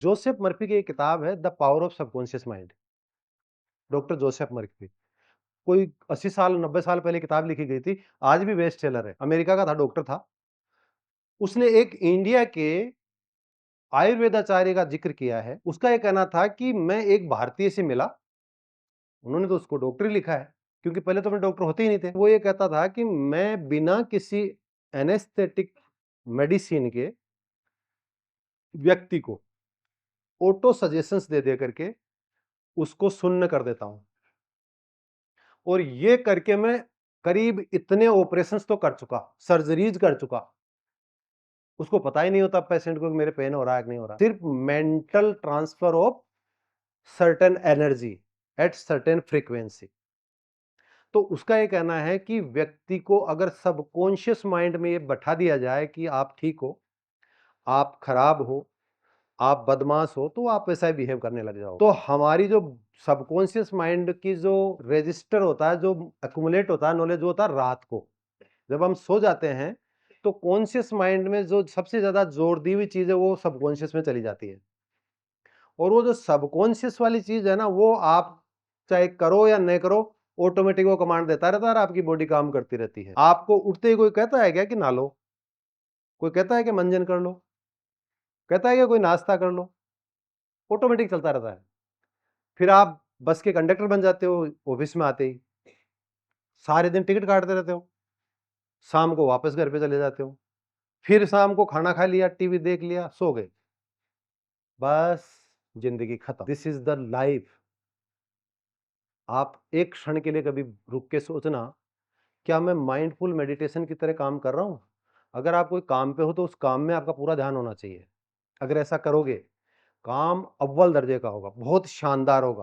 Joseph Murphy की एक किताब है the power of subconscious mind. Doctor Joseph Murphy. कोई 80 साल 90 साल पहले किताब लिखी गई थी, आज भी बेस्ट सेलर है। अमेरिका का था, डॉक्टर था। उसने एक इंडिया के आयुर्वेदाचार्य का जिक्र किया है। उसका ये कहना था कि मैं एक भारतीय से मिला, उन्होंने तो उसको डॉक्टर ही लिखा है, क्योंकि पहले तो मैं डॉक्टर होते ही नहीं थे। वो ये कहता था कि मैं बिना किसी एनेस्थेटिक मेडिसिन के व्यक्ति को ऑटो सजेशंस दे करके उसको सुन्न कर देता हूं, और ये करके मैं करीब इतने ऑपरेशंस तो कर चुका, सर्जरीज कर चुका, उसको पता ही नहीं होता पेशेंट को कि मेरे पेन हो रहा है कि नहीं हो रहा। सिर्फ mental transfer of certain energy at certain frequency. तो उसका ये कहना है कि व्यक्ति को अगर सबकॉन्शियस माइंड में ये बैठा दिया जाए कि आप ठीक हो, आप खराब हो, आप बदमाश हो, तो आप वैसा ही बिहेव करने लग जाओ। तो हमारी जो सबकॉन्शियस माइंड की जो रजिस्टर होता है, जो एक्युमुलेट होता है नॉलेज, वो होता है रात को जब हम सो जाते हैं। तो कॉन्शियस माइंड में जो सबसे ज्यादा जोर दी हुई चीज है वो सबकॉन्शियस में चली जाती है, और वो जो सबकॉन्शियस वाली चीज है ना, वो आप चाहे करो या नहीं करो, ऑटोमेटिक वो कमांड देता रहता है और आपकी बॉडी काम करती रहती है। आपको उठते ही कोई कहता है क्या कि नहा लो, कोई कहता है कि मंजन कर लो, कहता है कि कोई नाश्ता कर लो, ऑटोमेटिक चलता रहता है। फिर आप बस के कंडक्टर बन जाते हो ऑफिस में आते ही, सारे दिन टिकट काटते रहते हो, शाम को वापस घर पे चले जाते हो, फिर शाम को खाना खा लिया, टीवी देख लिया, सो गए, बस जिंदगी खत्म। This is the life. आप एक क्षण के लिए कभी रुक के सोचना, क्या मैं माइंडफुल मेडिटेशन की तरह काम कर रहा हूं? अगर आप कोई काम पे हो तो उस काम में आपका पूरा ध्यान होना चाहिए। अगर ऐसा करोगे, काम अव्वल दर्जे का होगा, बहुत शानदार होगा।